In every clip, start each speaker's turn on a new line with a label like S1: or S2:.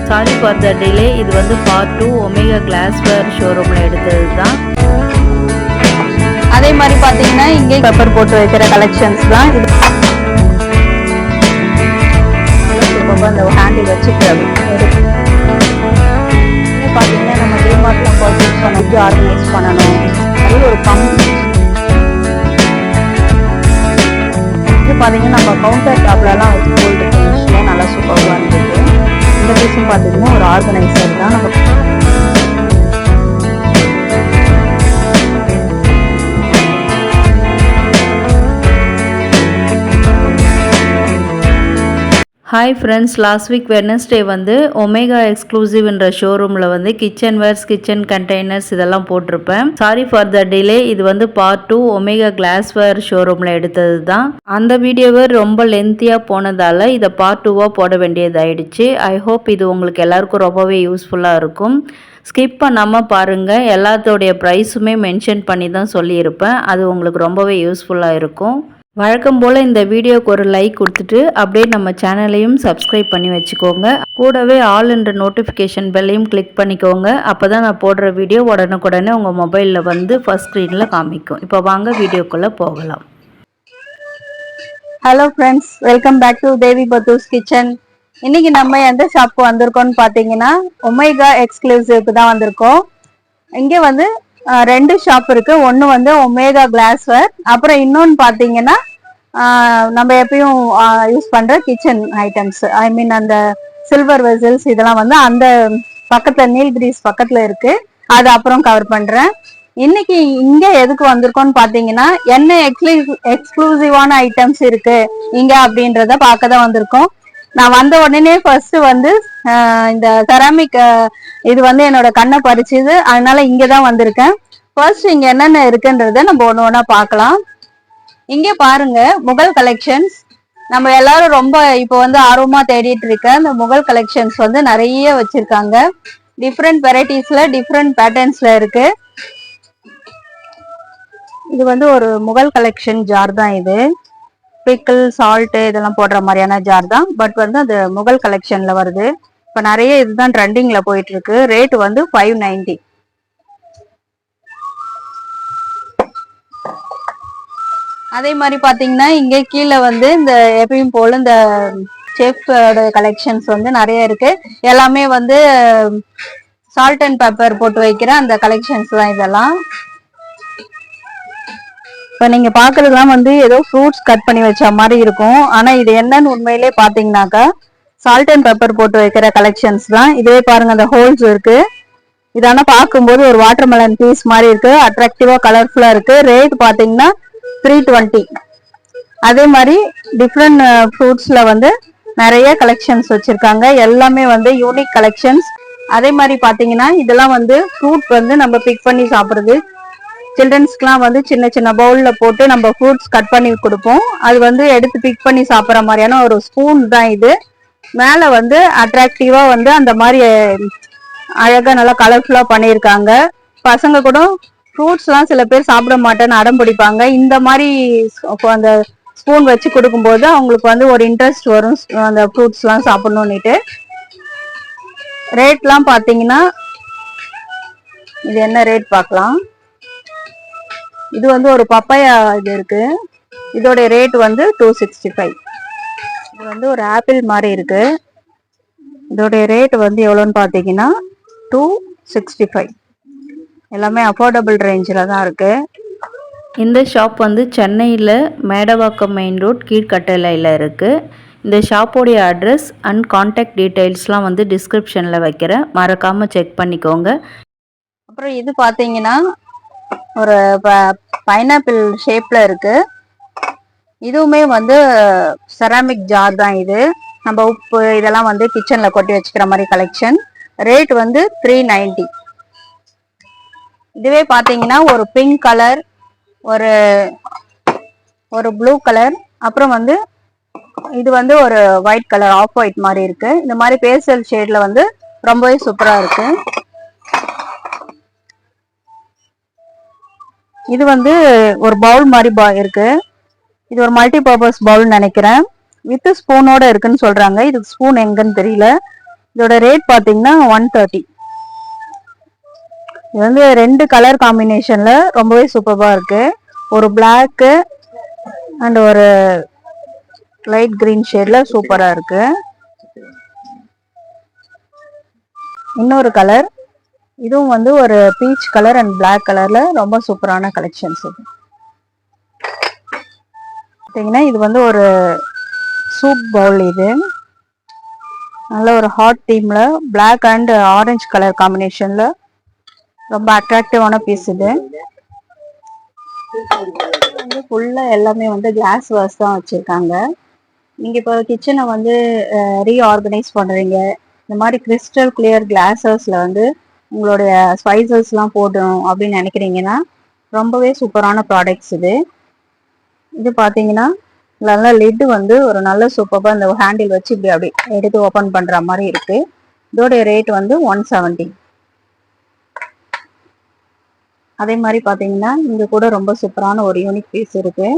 S1: Sorry for the delay. இது வந்து part 2 omega glassware ஷோரூமில் எடுத்தது தான்.
S2: அதே மாதிரி பார்த்தீங்கன்னா இங்கே பெப்பர் போட்டு வைக்கிற கலெக்ஷன்ஸ் தான் இது. அந்த ஹேண்டில் வச்சுக்கிறது பார்த்தீங்கன்னா நம்ம டிமார்ட்ல பர்ச்சேஸ் பண்ணி ஆர்கனைஸ் பண்ணணும். அது ஒரு இது பார்த்தீங்கன்னா நம்ம கவுண்டர் டாப்லலாம் வச்சு கோல்டு ஃபினிஷ்ல நல்லா சூப்பராக இருந்துச்சு. இந்த பீஸும் பார்த்தீங்கன்னா ஒரு ஆர்கனைசர் தான். நம்ம
S1: hi friends, last week Wednesday வந்து ஒமேகா எக்ஸ்க்ளூசிவ்ன்ற ஷோரூமில் வந்து கிச்சன் வேர்ஸ், கிச்சன் கண்டெய்னர்ஸ் இதெல்லாம் போட்டிருப்பேன். Sorry for the delay. இது வந்து பார்ட் 2 ஒமேகா கிளாஸ்வேர் ஷோரூமில் எடுத்தது தான். அந்த வீடியோவை ரொம்ப லென்த்தியாக போனதால் இதை பார்ட் 2வாக போட வேண்டியதாயிடுச்சு. ஐ ஹோப் இது உங்களுக்கு எல்லாருக்கும் ரொம்பவே யூஸ்ஃபுல்லாக இருக்கும். ஸ்கிப் பண்ணாமல் பாருங்கள். எல்லாத்தோடைய ப்ரைஸுமே மென்ஷன் பண்ணி தான் சொல்லியிருப்பேன். அது உங்களுக்கு ரொம்பவே யூஸ்ஃபுல்லாக இருக்கும். வழக்கம் போல் இந்த வீடியோக்கு ஒரு லைக் கொடுத்துட்டு அப்படியே நம்ம சேனலையும் சப்ஸ்கிரைப் பண்ணி வச்சுக்கோங்க. கூடவே ஆல் என்ற நோட்டிஃபிகேஷன் பெல்லையும் கிளிக் பண்ணிக்கோங்க. அப்போ தான் நான் போடுற வீடியோ உடனுக்குடனே உங்கள் மொபைலில் வந்து ஃபர்ஸ்ட் ஸ்க்ரீனில் காமிக்கும். இப்போ வாங்க வீடியோக்குள்ளே போகலாம்.
S2: Hello friends, welcome back to Devi Pathu's kitchen. இன்னைக்கு நம்ம எந்த ஷாப்க்கு வந்திருக்கோம்னு பார்த்தீங்கன்னா ஒமேகா எக்ஸ்க்ளூசிவ்க்கு தான் வந்திருக்கோம். இங்கே வந்து 2 ஷாப் இருக்கு. ஒன்று வந்து ஒமேகா கிளாஸ்வேர், அப்புறம் இன்னொன்று பார்த்தீங்கன்னா நம்ம எப்பயும் யூஸ் பண்ற கிச்சன் ஐட்டம்ஸ், ஐ மீன் அந்த சில்வர் வெசல்ஸ் இதெல்லாம் வந்து அந்த பக்கத்துல நீல்கிரீஸ் பக்கத்துல இருக்கு. அது அப்புறம் கவர் பண்றேன். இன்னைக்கு இங்க எதுக்கு வந்திருக்கோம்னு பாத்தீங்கன்னா என்ன எக்ஸ்க்ளூசிவான ஐட்டம்ஸ் இருக்கு இங்க அப்படின்றத பார்க்க தான் வந்திருக்கோம். நான் வந்த உடனே ஃபர்ஸ்ட் வந்து இந்த செராமிக் இது வந்து என்னோட கண்ணை பறிச்சுது. அதனால இங்கதான் வந்திருக்கேன். ஃபர்ஸ்ட் இங்க என்னென்ன இருக்குன்றத நம்ம ஒண்ணு ஒண்ணா பார்க்கலாம். இங்க பாருங்க, முகல் கலெக்ஷன்ஸ். நம்ம எல்லாரும் ரொம்ப இப்போ வந்து ஆர்வமா தேடிட்டு இருக்க இந்த முகல் கலெக்ஷன்ஸ் வந்து நிறைய வச்சிருக்காங்க. டிஃப்ரெண்ட் வெரைட்டிஸ்ல டிஃப்ரெண்ட் பேட்டர்ன்ஸ்ல இருக்கு. இது வந்து ஒரு முகல் கலெக்ஷன் ஜார் தான். இது பிக்கிள், சால்ட் இதெல்லாம் போடுற மாதிரியான ஜார் தான். பட் வந்து அது முகல் கலெக்ஷன்ல வருது. இப்ப நிறைய இதுதான் ட்ரெண்டிங்ல போயிட்டு இருக்கு. ரேட் வந்து 590. அதே மாதிரி பாத்தீங்கன்னா இங்க கீழே வந்து இந்த எப்பயும் போல இந்த செஃப்போட கலெக்ஷன்ஸ் வந்து நிறைய இருக்கு. எல்லாமே வந்து சால்ட் அண்ட் பெப்பர் போட்டு வைக்கிற அந்த கலெக்ஷன்ஸ் தான் இதெல்லாம். இப்ப நீங்க பாக்குறதுலாம் வந்து ஏதோ ஃப்ரூட்ஸ் கட் பண்ணி வச்ச மாதிரி இருக்கும். ஆனா இது என்னன்னு உண்மையிலே பாத்தீங்கன்னாக்கா சால்ட் அண்ட் பெப்பர் போட்டு வைக்கிற கலெக்ஷன்ஸ் தான். இதுவே பாருங்க, அந்த ஹோல்ஸ் இருக்கு. இதான பார்க்கும்போது ஒரு வாட்டர்மெலன் பீஸ் மாதிரி இருக்கு. அட்ராக்டிவா கலர்ஃபுல்லா இருக்கு. ரேட் பாத்தீங்கன்னா 320. அதே மாதிரி டிஃப்ரெண்ட் ஃப்ரூட்ஸ்ல வந்து நிறைய கலெக்ஷன்ஸ் வச்சிருக்காங்க. எல்லாமே வந்து யூனிக் கலெக்ஷன்ஸ். அதே மாதிரி பாத்தீங்கன்னா இதெல்லாம் வந்து ஃப்ரூட் வந்து நம்ம பிக் பண்ணி சாப்பிடுறது. சில்ட்ரன்ஸ்க்குலாம் வந்து சின்ன சின்ன பவுல்ல போட்டு நம்ம ஃப்ரூட்ஸ் கட் பண்ணி கொடுப்போம். அது வந்து எடுத்து பிக் பண்ணி சாப்பிட்ற மாதிரியான ஒரு ஸ்பூன் தான் இது. மேல வந்து அட்ராக்டிவா வந்து அந்த மாதிரி அழகா நல்லா கலர்ஃபுல்லா பண்ணியிருக்காங்க. பசங்க கூட ஃப்ரூட்ஸ் எல்லாம் சில பேர் சாப்பிட மாட்டேன்னு அடம் பிடிப்பாங்க. இந்த மாதிரி அந்த ஸ்பூன் வச்சு கொடுக்கும்போது அவங்களுக்கு வந்து ஒரு இன்ட்ரெஸ்ட் வரும் அந்த ஃப்ரூட்ஸ் எல்லாம் சாப்பிடணும்னுட்டு. ரேட்லாம் பாத்தீங்கன்னா இது என்ன ரேட் பார்க்கலாம். இது வந்து ஒரு பப்பாயா இது இருக்கு. இதோட ரேட் வந்து 265. இது வந்து ஒரு ஆப்பிள் மாதிரி இருக்கு. இதோட ரேட் வந்து எவ்வளோன்னு பாத்தீங்கன்னா 265. எல்லாமே அஃபோர்டபுள் ரேஞ்சில் தான் இருக்கு.
S1: இந்த ஷாப் வந்து சென்னையில் மேடவாக்கம் மெயின் ரோட் கீழ்கட்டளையில் இருக்குது. இந்த ஷாப்போடைய அட்ரஸ் அண்ட் கான்டாக்ட் டீட்டெயில்ஸ்லாம் வந்து டிஸ்கிரிப்ஷனில் வைக்கிறேன். மறக்காமல் செக் பண்ணிக்கோங்க.
S2: அப்புறம் இது பார்த்தீங்கன்னா ஒரு பைனாப்பிள் ஷேப்பில் இருக்கு. இதுவுமே வந்து செராமிக் ஜார் தான். இது நம்ம உப்பு இதெல்லாம் வந்து கிச்சனில் கொட்டி வச்சுக்கிற மாதிரி கலெக்ஷன். ரேட் வந்து 390. இதுவே பாத்தீங்கன்னா ஒரு பிங்க் கலர், ஒரு ப்ளூ கலர், அப்புறம் வந்து இது வந்து ஒரு ஒயிட் கலர், ஆஃப் ஒயிட் மாதிரி இருக்கு. இந்த மாதிரி பேஸ்டல் ஷேட்ல வந்து ரொம்பவே சூப்பரா இருக்கு. இது வந்து ஒரு பவுல் மாதிரி இருக்கு. இது ஒரு மல்டி பர்பஸ் பவுல் நினைக்கிறேன். வித் ஸ்பூனோட இருக்குன்னு சொல்றாங்க. இது ஸ்பூன் எங்கன்னு தெரியல. இதோட ரேட் பாத்தீங்கன்னா 130. இது வந்து 2 கலர் காம்பினேஷன்ல ரொம்பவே சூப்பரா இருக்கு. ஒரு பிளாக் அண்ட் ஒரு லைட் கிரீன் ஷேட்ல சூப்பரா இருக்கு. இன்னொரு கலர், இதுவும் வந்து ஒரு பீச் கலர் அண்ட் பிளாக் கலர்ல ரொம்ப சூப்பரான கலெக்ஷன்ஸ். இது பார்த்தீங்கன்னா இது வந்து ஒரு சூப் பவுல். இது நல்ல ஒரு ஹாட் தீம்ல பிளாக் அண்ட் ஆரஞ்சு கலர் காம்பினேஷன்ல ரொம்ப அட்ராக்டிவான பீஸ். இது வந்து ஃபுல்லா எல்லாமே வந்து கிளாஸ் வாஸ் தான் வச்சிருக்காங்க. நீங்க இப்போ கிச்சனை வந்து ரீஆர்கனைஸ் பண்றீங்க, இந்த மாதிரி கிறிஸ்டல் கிளியர் கிளாஸஸ்ல வந்து உங்களுடைய ஸ்பைசஸ்லாம் போடணும் அப்படின்னு நினைக்கிறீங்கன்னா ரொம்பவே சூப்பரான ப்ராடக்ட்ஸ் இது. இது பார்த்தீங்கன்னா நல்லா லிட்டு வந்து ஒரு நல்ல சூப்பராக இந்த ஹேண்டில் வச்சு இப்படி அப்படி எடுத்து ஓப்பன் பண்ணுற மாதிரி இருக்கு. இதோடைய ரேட் வந்து 170. அதே மாதிரி பார்த்தீங்கன்னா இங்கே கூட ரொம்ப சூப்பரான ஒரு யூனிக் பீஸ் இருக்கு.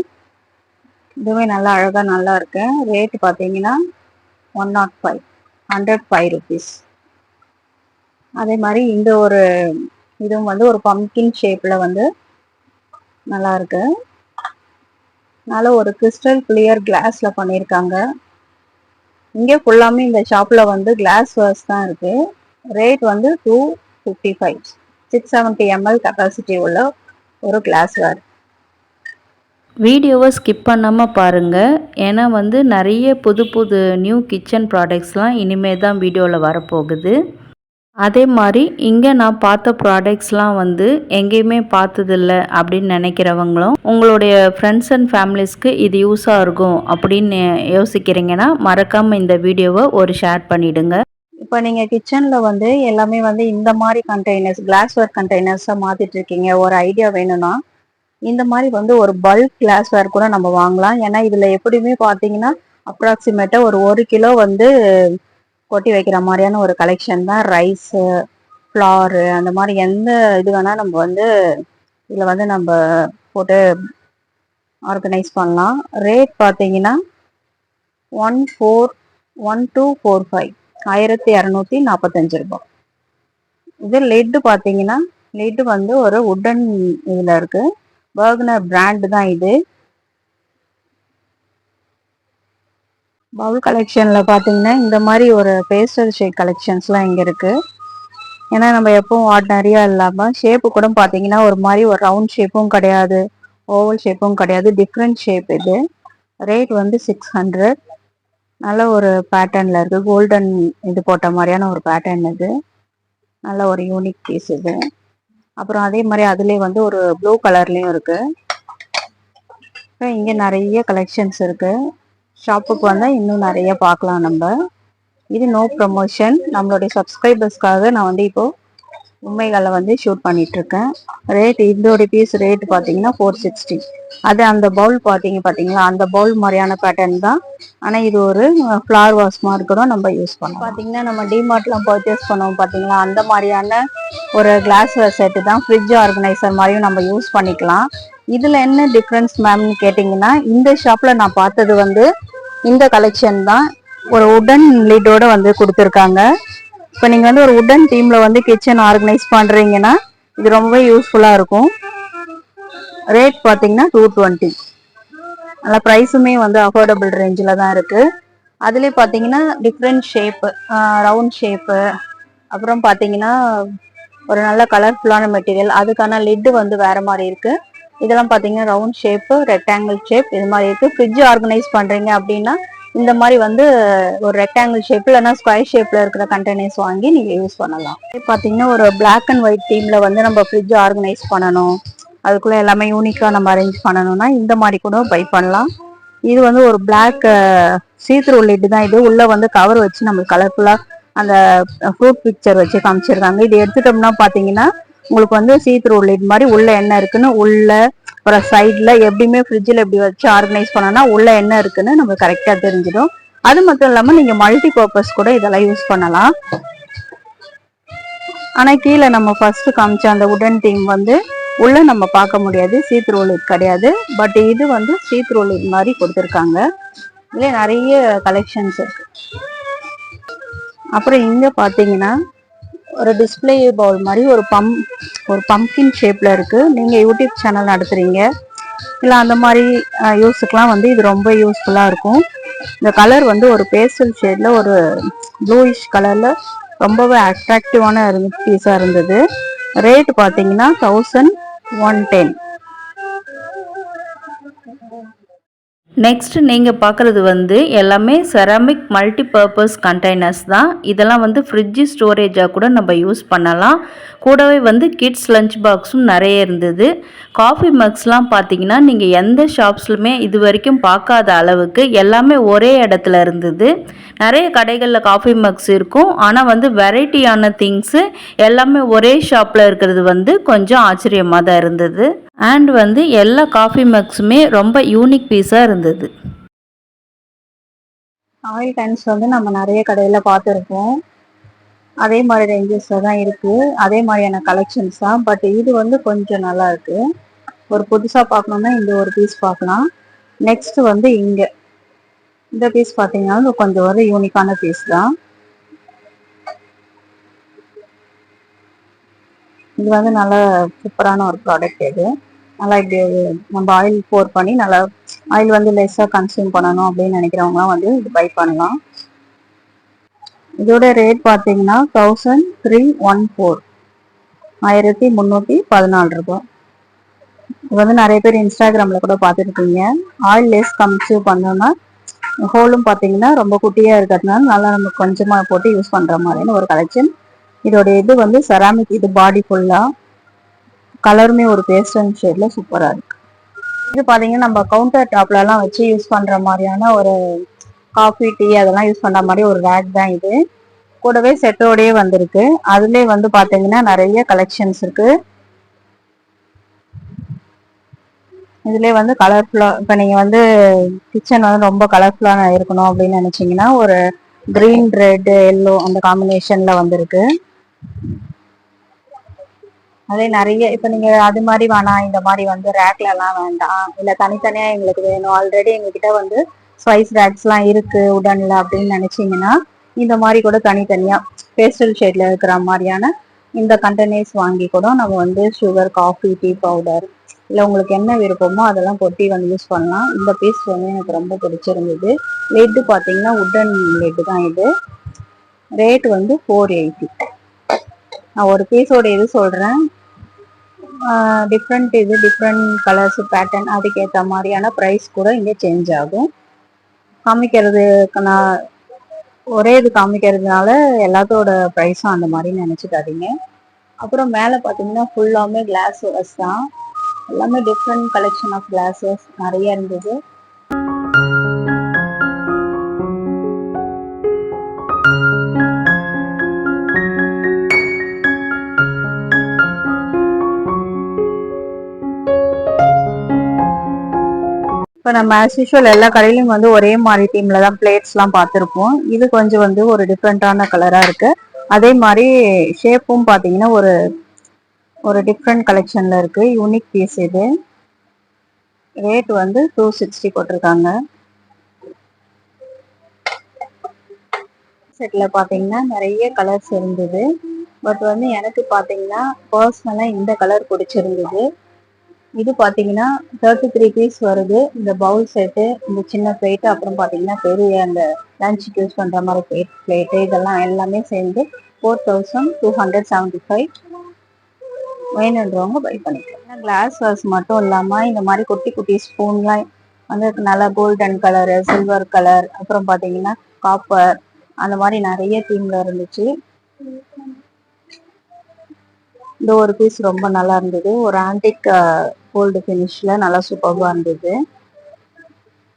S2: இதுவே நல்லா அழகாக நல்லா இருக்கு. ரேட் பார்த்தீங்கன்னா 105, 105 rupees. அதே மாதிரி இந்த ஒரு இதுவும் வந்து ஒரு பம்கின் ஷேப்ல வந்து நல்லா இருக்கு. நல்ல ஒரு கிறிஸ்டல் கிளியர் கிளாஸ்ல பண்ணியிருக்காங்க. இங்கே ஃபுல்லாமே இந்த ஷாப்ல வந்து கிளாஸ் வாஸ் தான் இருக்கு. ரேட் வந்து 255, 670 ml கெப்பாசிட்டி உள்ள ஒரு கிளாஸ் வேர்.
S1: வீடியோவை ஸ்கிப் பண்ணாமல் பாருங்கள். ஏன்னா வந்து நிறைய புது புது நியூ கிச்சன் ப்ராடக்ட்ஸ்லாம் இனிமேல் தான் வீடியோவில் வரப்போகுது. அதே மாதிரி இங்கே நான் பார்த்த ப்ராடக்ட்ஸ்லாம் வந்து எங்கேயுமே பார்த்ததில்ல அப்படின்னு நினைக்கிறவங்களும் உங்களுடைய ஃப்ரெண்ட்ஸ் அண்ட் ஃபேமிலிஸ்க்கு இது யூஸாக இருக்கும் அப்படின்னு யோசிக்கிறீங்கன்னா மறக்காமல் இந்த வீடியோவை ஒரு ஷேர் பண்ணிவிடுங்க.
S2: இப்போ நீங்கள் கிச்சனில் வந்து எல்லாமே வந்து இந்த மாதிரி கண்டெய்னர்ஸ், கிளாஸ்வேர் கண்டெய்னர்ஸாக மாற்றிட்டு இருக்கீங்க, ஒரு ஐடியா வேணும்னா இந்த மாதிரி வந்து ஒரு பல்க் கிளாஸ்வேர் கூட நம்ம வாங்கலாம். ஏன்னா இதில் எப்படியுமே பார்த்தீங்கன்னா அப்ராக்சிமேட்டாக ஒரு 1 கிலோ வந்து கொட்டி வைக்கிற மாதிரியான ஒரு கலெக்ஷன் தான். ரைஸு, ஃப்ளாரு, அந்த மாதிரி எந்த இது வேணால் நம்ம வந்து இதில் வந்து நம்ம போட்டு ஆர்கனைஸ் பண்ணலாம். ரேட் பார்த்தீங்கன்னா 1245, 1245 ரூபாய். இது லெட்டு பார்த்தீங்கன்னா லெட்டு வந்து ஒரு உட்டன் இதில் இருக்கு. பர்க்னர் பிராண்ட் தான் இது. பவுல் கலெக்ஷனில் பார்த்தீங்கன்னா இந்த மாதிரி ஒரு பேஸ்டல் ஷேட் கலெக்ஷன்ஸ்லாம் இங்கே இருக்குது. ஏன்னா நம்ம எப்பவும் ஆர்டினரியாக இல்லாமல் ஷேப்பு கூட பார்த்தீங்கன்னா ஒரு மாதிரி ஒரு ரவுண்ட் ஷேப்பும் கிடையாது, ஓவல் ஷேப்பும் கிடையாது, டிஃப்ரெண்ட் ஷேப். இது ரேட் வந்து 600. நல்ல ஒரு பேட்டர்னில் இருக்குது. கோல்டன் இது போட்ட மாதிரியான ஒரு பேட்டர்ன். இது நல்ல ஒரு யூனிக் பீஸ் இது. அப்புறம் அதே மாதிரி அதுலேயே வந்து ஒரு ப்ளூ கலர்லேயும் இருக்குது. இங்கே நிறைய கலெக்ஷன்ஸ் இருக்குது. ஷாப்புக்கு வந்தால் இன்னும் நிறைய பார்க்கலாம் நம்ம. இது நோ ப்ரமோஷன், நம்மளுடைய சப்ஸ்கிரைபர்ஸ்க்காக நான் வந்து இப்போது உண்மைகளை வந்து ஷூட் பண்ணிகிட்ருக்கேன். ரேட் இதோடைய பீஸ் ரேட் பார்த்தீங்கன்னா 460. அது அந்த பவுல் பார்த்தீங்களா, அந்த பவுல் மாதிரியான பேட்டர்ன் தான். ஆனால் இது ஒரு ஃப்ளார் வாஷ் மாதிரி கூட நம்ம யூஸ் பண்ணோம். பார்த்தீங்கன்னா நம்ம டிமார்ட்லாம் பர்ச்சேஸ் பண்ணோம் பார்த்தீங்களா, அந்த மாதிரியான ஒரு கிளாஸ்வேர் செட்டு தான். ஃப்ரிட்ஜ் ஆர்கனைசர் மாதிரியும் நம்ம யூஸ் பண்ணிக்கலாம். இதில் என்ன டிஃப்ரென்ஸ் மேம்னு கேட்டிங்கன்னா, இந்த ஷாப்பில் நான் பார்த்தது வந்து இந்த கலெக்ஷன் தான். ஒரு உடன் லிட்டோட வந்து கொடுத்துருக்காங்க. இப்போ நீங்கள் வந்து ஒரு உடன் டீமில் வந்து கிச்சன் ஆர்கனைஸ் பண்ணுறீங்கன்னா இது ரொம்பவே யூஸ்ஃபுல்லாக இருக்கும். ரேட் பார்த்தீங்கன்னா 220. நல்லா ப்ரைஸுமே வந்து அஃபோர்டபுள் ரேஞ்சில் தான் இருக்குது. அதுலேயே பார்த்தீங்கன்னா டிஃப்ரெண்ட் ஷேப்பு, ரவுண்ட் ஷேப்பு, அப்புறம் பார்த்தீங்கன்னா ஒரு நல்ல கலர்ஃபுல்லான மெட்டீரியல், அதுக்கான லிட்டு வந்து வேறு மாதிரி இருக்குது. இதெல்லாம் பார்த்தீங்கன்னா ரவுண்ட் ஷேப்பு, ரெக்டாங்கிள் ஷேப் இது மாதிரி இருக்குது. ஃப்ரிட்ஜ் ஆர்கனைஸ் பண்ணுறீங்க அப்படின்னா இந்த மாதிரி வந்து ஒரு ரெக்டாங்கிள் ஷேப் இல்லைன்னா ஸ்கொயர் ஷேப்பில் இருக்கிற கண்டெய்னர்ஸ் வாங்கி நீங்கள் யூஸ் பண்ணலாம். பார்த்தீங்கன்னா ஒரு பிளாக் அண்ட் ஒயிட் தீமில் வந்து நம்ம ஃப்ரிட்ஜ் ஆர்கனைஸ் பண்ணணும், அதுக்குள்ளே எல்லாமே யூனிக்காக நம்ம அரேஞ்ச் பண்ணணும்னா இந்த மாதிரி கூட பை பண்ணலாம். இது வந்து ஒரு பிளாக் சீத்ரூ லிட் தான். இது உள்ளே வந்து கவர் வச்சு நம்மளுக்கு கலர்ஃபுல்லாக அந்த ஃப்ரூட் பிக்சர் வச்சு காமிச்சிருக்காங்க. இது எடுத்துட்டோம்னா பார்த்தீங்கன்னா உங்களுக்கு வந்து சீத்ரூ லிட் மாதிரி உள்ள என்ன இருக்குன்னு உள்ள அப்புறம் சைடில் எப்படியுமே ஃப்ரிட்ஜில் எப்படி வச்சு ஆர்கனைஸ் பண்ணோன்னா உள்ள என்ன இருக்குன்னு நம்ம கரெக்டாக தெரிஞ்சிடும். அது மட்டும் இல்லாமல் நீங்கள் மல்டி பர்பஸ் கூட இதெல்லாம் யூஸ் பண்ணலாம். ஆனால் கீழே நம்ம ஃபர்ஸ்ட் காமிச்ச அந்த உடன் தீம் வந்து உள்ள நம்ம பார்க்க முடியாது, சீத்ரூ லிட் கிடையாது. பட் இது வந்து சீத்ரூ லிட் மாதிரி கொடுத்துருக்காங்க. இதுல நிறைய கலெக்ஷன்ஸ் இருக்கு. அப்புறம் இங்க பாத்தீங்கன்னா ஒரு டிஸ்பிளே பவுல் மாதிரி ஒரு பம்கின் ஷேப்ல இருக்கு. நீங்க யூடியூப் சேனல் நடத்துறீங்க இல்ல அந்த மாதிரி யூஸுக்கெல்லாம் வந்து இது ரொம்ப யூஸ்ஃபுல்லா இருக்கும். இந்த கலர் வந்து ஒரு பேஸ்டல் ஷேட்ல ஒரு ப்ளூயிஷ் கலர்ல ரொம்பவே அட்ராக்டிவான பீஸா இருந்தது. ரேட் பாத்தீங்கன்னா 1110.
S1: நெக்ஸ்ட் நீங்கள் பார்க்குறது வந்து எல்லாமே செராமிக் மல்டி பர்பஸ் கண்டெய்னர்ஸ் தான். இதெல்லாம் வந்து ஃப்ரிட்ஜ் ஸ்டோரேஜாக கூட நம்ம யூஸ் பண்ணலாம். கூடவே வந்து கிட்ஸ் லஞ்ச் பாக்ஸும் நிறைய இருந்தது. காஃபி மக்ஸ்லாம் பார்த்தீங்கன்னா நீங்கள் எந்த ஷாப்ஸ்லுமே இது வரைக்கும் பார்க்காத அளவுக்கு எல்லாமே ஒரே இடத்துல இருந்தது. நிறைய கடைகளில் காஃபி மக்ஸ் இருக்கும், ஆனால் வந்து வெரைட்டியான திங்ஸு எல்லாமே ஒரே ஷாப்பில் இருக்கிறது வந்து கொஞ்சம் ஆச்சரியமாக தான் இருந்தது. அண்ட் வந்து எல்லா காஃபி மக்ஸுமே ரொம்ப யூனிக் பீஸாக இருந்தது.
S2: ஆயில் கேன்ஸ் வந்து நம்ம நிறைய கடையில பார்த்துருப்போம். அதே மாதிரி ரேஞ்சஸ்ல தான் இருக்கு, அதே மாதிரியான கலெக்ஷன்ஸ் தான். பட் இது வந்து கொஞ்சம் நல்லா இருக்கு. ஒரு புதுசா பார்க்கணும்னா இந்த ஒரு பீஸ் பார்க்கலாம். நெக்ஸ்ட் வந்து இந்த பீஸ் பார்த்தீங்கன்னா கொஞ்சம் ஒரு யூனிக்கான பீஸ் தான். இது வந்து நல்ல சூப்பரான ஒரு ப்ராடக்ட். இது நல்லா இப்படி நம்ம ஆயில் போர் பண்ணி நல்லா ஆயில் வந்து லெஸ்ஸாக கன்சியூம் பண்ணணும் அப்படின்னு நினைக்கிறவங்களாம் வந்து இது பை பண்ணலாம். இதோட ரேட் பார்த்தீங்கன்னா 1314, 1314 ரூபாய். இது வந்து நிறைய பேர் இன்ஸ்டாகிராம்ல கூட பார்த்துருக்கீங்க. ஆயில் லெஸ் கன்சியூம் பண்ணோம்னா ஹோலும் பார்த்தீங்கன்னா ரொம்ப குட்டியாக இருக்கிறதுனால நல்லா நம்ம கொஞ்சமாக போட்டு யூஸ் பண்ணுற மாதிரியான ஒரு கலெக்ஷன். இதோட இது வந்து செராமிக், இது பாடி ஃபுல்லாக கலருமே ஒரு பேஸ்டல் ஷேட்ல சூப்பரா இருக்கு. இது பாத்தீங்கன்னா நம்ம கவுண்டர் டாப்ல எல்லாம் வச்சு யூஸ் பண்ற மாதிரியான ஒரு காஃபி டீ அதெல்லாம் யூஸ் பண்ற மாதிரி ஒரு ரேக் தான் இது. கூடவே செட்டோடயே வந்திருக்கு. அதுலயே வந்து பாத்தீங்கன்னா நிறைய கலெக்ஷன்ஸ் இருக்கு. இதுலயே வந்து கலர்ஃபுல்லா, இப்ப நீங்க வந்து கிச்சன் வந்து ரொம்ப கலர்ஃபுல்லா இருக்கணும் அப்படின்னு நினைச்சீங்கன்னா ஒரு கிரீன், ரெட், எல்லோ அந்த காம்பினேஷன்ல வந்திருக்கு. அதே நிறைய இப்ப நீங்க அது மாதிரி வேணாம், இந்த மாதிரி வந்து ரேக்ல எல்லாம் வேண்டாம், இல்ல தனித்தனியா எங்களுக்கு வேணும், ஆல்ரெடி எங்ககிட்ட வந்து ஸ்பைஸ் ரேக்ஸ் எல்லாம் இருக்கு உடன்ல அப்படின்னு நினைச்சீங்கன்னா இந்த மாதிரி கூட தனித்தனியா பேஸ்டல் ஷேட்ல இருக்கிற மாதிரியான இந்த கண்டெய்னர்ஸ் வாங்கி கூட நம்ம வந்து சுகர், காஃபி, டீ பவுடர் இல்ல உங்களுக்கு என்ன விருப்பமோ அதெல்லாம் கொட்டி வந்து யூஸ் பண்ணலாம். இந்த பீஸ் வந்து எனக்கு ரொம்ப பிடிச்சிருந்தது. லெட் பாத்தீங்கன்னா உடன் லெட் தான் இது. ரேட் வந்து 480. நான் ஒரு பீஸோட இது சொல்றேன். டிஃப்ரெண்ட் கலர்ஸ் பேட்டர்ன் அதுக்கேற்ற மாதிரியான ப்ரைஸ் கூட இங்கே சேஞ்ச் ஆகும். காமிக்கிறதுக்கு நான் ஒரே இது காமிக்கிறதுனால எல்லாத்தோட ப்ரைஸும் அந்த மாதிரி நினச்சிக்காதீங்க. அப்புறம் மேலே பார்த்தீங்கன்னா ஃபுல்லாமே கிளாஸஸ் தான். எல்லாமே டிஃப்ரெண்ட் கலெக்ஷன் ஆஃப் கிளாஸஸ் நிறைய இருந்தது. இப்போ நம்ம ஆஸ் யூஷுவல் எல்லா கடையிலும் வந்து ஒரே மாதிரி தீம்ல தான் பிளேட்ஸ்லாம் பார்த்துருப்போம். இது கொஞ்சம் வந்து ஒரு டிஃப்ரெண்ட்டான கலராக இருக்கு. அதே மாதிரி ஷேப்பும் பார்த்தீங்கன்னா ஒரு டிஃப்ரெண்ட் கலெக்ஷன்ல இருக்கு. யூனிக் பீஸ் இது. ரேட் வந்து 260 போட்டிருக்காங்க. செட்ல பார்த்தீங்கன்னா நிறைய கலர்ஸ் இருந்தது. பட் வந்து எனக்கு பார்த்தீங்கன்னா பர்சனலாக இந்த கலர் பிடிச்சிருந்தது. இது பார்த்தீங்கன்னா 33 பீஸ் வருது. இந்த பவுல் செட்டு, இந்த சின்ன பிளேட்டு, அப்புறம் பார்த்தீங்கன்னா பெரிய அந்த லஞ்சுக்கு யூஸ் பண்ணுற மாதிரி பிளேட்டு, இதெல்லாம் எல்லாமே சேர்ந்து 4275. வேணுன்றவங்க பை பண்ணிக்கலாம். கிளாஸ் வாஸ் மட்டும் இல்லாமல் இந்த மாதிரி குட்டி குட்டி ஸ்பூன்லாம் வந்து நல்லா கோல்டன் கலரு, சில்வர் கலர், அப்புறம் பார்த்தீங்கன்னா காப்பர், அந்த மாதிரி நிறைய தீம்ல இருந்துச்சு. இந்த ஒரு பீஸ் ரொம்ப நல்லா இருந்தது. ஒரு ஆன்டிக் கோல்டு ஃபினிஷ்ல நல்லா சூப்பராக இருந்தது.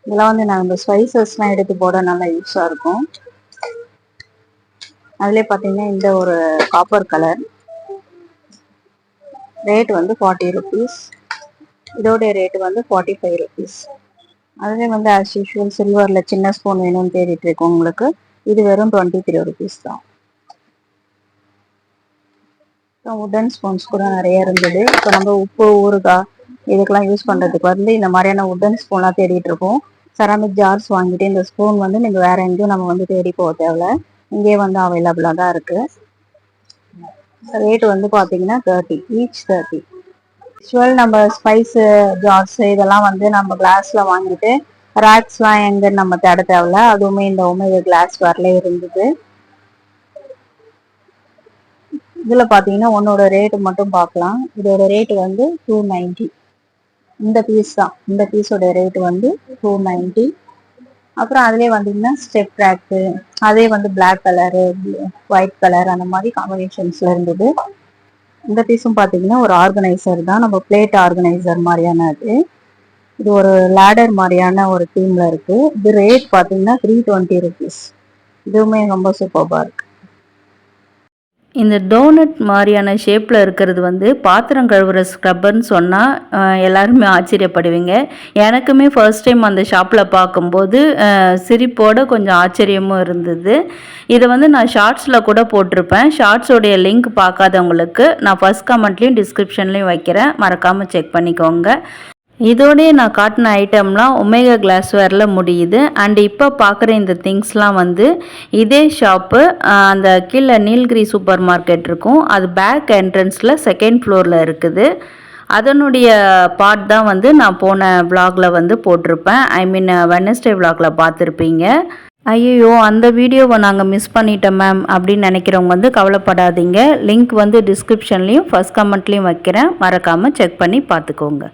S2: இதெல்லாம் வந்து நான் இந்த ஸ்பைசஸ்லாம் எடுத்து போட நல்லா யூஸாக இருக்கும். அதுலேயே பார்த்தீங்கன்னா இந்த ஒரு காப்பர் கலர். ரேட் வந்து 40 ருபீஸ். இதோடைய ரேட்டு வந்து 45 ருபீஸ். அதுலேயே வந்து ஆஸ் யூஷுவல் சில்வரில் சின்ன ஸ்பூன் வேணும்னு தேடிட்டு இருக்கோம் உங்களுக்கு. இது வெறும் 23 ருபீஸ் தான். உடன் ஸ்பூன்ஸ் கூட நிறைய இருந்தது. இப்போ நம்ம உப்பு, ஊறுகாய் இதுக்கெல்லாம் யூஸ் பண்ணுறதுக்கு வந்து இந்த மாதிரியான உடன் ஸ்பூன்லாம் தேடிட்டு இருக்கோம். செராமிக் ஜார்ஸ் வாங்கிட்டு இந்த ஸ்பூன் வந்து நீங்கள் வேற எங்கேயும் நம்ம வந்து தேடி போக தேவையில்ல. இங்கே வந்து அவைலபிளாக தான் இருக்கு. ரேட் வந்து பார்த்தீங்கன்னா 30 ஈச் 30. யூஸ்வல் நம்ம ஸ்பைஸ் ஜார்ஸ் இதெல்லாம் வந்து நம்ம கிளாஸ்ல வாங்கிட்டு ரேக்ஸ்லாம் எங்கன்னு நம்ம தேட தேவையில்ல. அதுவுமே இந்த ஒமேகா கிளாஸ் வரல இருந்தது. இதுல பாத்தீங்கன்னா ஒன்னோட ரேட் மட்டும் பார்க்கலாம். இதோட ரேட் வந்து 290. இந்த பீஸ் தான், இந்த பீஸோட ரேட் வந்து 290. அப்புறம் அதுலேயே வந்தீங்கன்னா ஸ்டெப் ரேக்கு, அதே வந்து பிளாக் கலரு, ஒயிட் கலர் அந்த மாதிரி காம்பினேஷன்ஸ்ல இருந்தது. இந்த பீஸும் பார்த்தீங்கன்னா ஒரு ஆர்கனைசர் தான், நம்ம பிளேட் ஆர்கனைசர் மாதிரியான இது ஒரு லேடர் மாதிரியான ஒரு தீம்ல இருக்கு. இது ரேட் பார்த்தீங்கன்னா 320 ருபீஸ். இதுவுமே ரொம்ப சூப்பராக இருக்கு.
S1: இந்த டோனட் மாதிரியான ஷேப்பில் இருக்கிறது வந்து பாத்திரம் கழுவுற ஸ்க்ரப்பர்னு சொன்னால் எல்லாருமே ஆச்சரியப்படுவீங்க. எனக்குமே ஃபர்ஸ்ட் டைம் அந்த ஷாப்பில் பார்க்கும்போது சிரிப்போட கொஞ்சம் ஆச்சரியமும் இருந்தது. இதை வந்து நான் ஷார்ட்ஸில் கூட போட்டிருப்பேன். ஷார்ட்ஸோடைய லிங்க் பார்க்காதவங்களுக்கு நான் ஃபர்ஸ்ட் கமெண்ட்லேயும் டிஸ்கிரிப்ஷன்லேயும் வைக்கிறேன், மறக்காமல் செக் பண்ணிக்கோங்க. இதோடய நான் காட்டின ஐட்டம்லாம் ஒமேகா கிளாஸ்வேரில் முடியுது. அண்ட் இப்போ பார்க்குற இந்த திங்ஸ்லாம் வந்து இதே ஷாப்பு அந்த கீழே நீல்கிரி சூப்பர் மார்க்கெட் இருக்கும், அது பேக் என்ட்ரன்ஸில் செகண்ட் ஃப்ளோரில் இருக்குது. அதனுடைய பார்ட் தான் வந்து நான் போன விலாகில் வந்து போட்டிருப்பேன். ஐ மீன் வெட்னஸ்டே விலாகில் பார்த்துருப்பீங்க. ஐயோ அந்த வீடியோவை நாங்கள் மிஸ் பண்ணிட்டோம் மேம் அப்படின்னு நினைக்கிறவங்க வந்து கவலைப்படாதீங்க. லிங்க் வந்து டிஸ்கிரிப்ஷன்லேயும் ஃபர்ஸ்ட் கமெண்ட்லேயும் வைக்கிறேன், மறக்காமல் செக் பண்ணி பார்த்துக்கோங்க.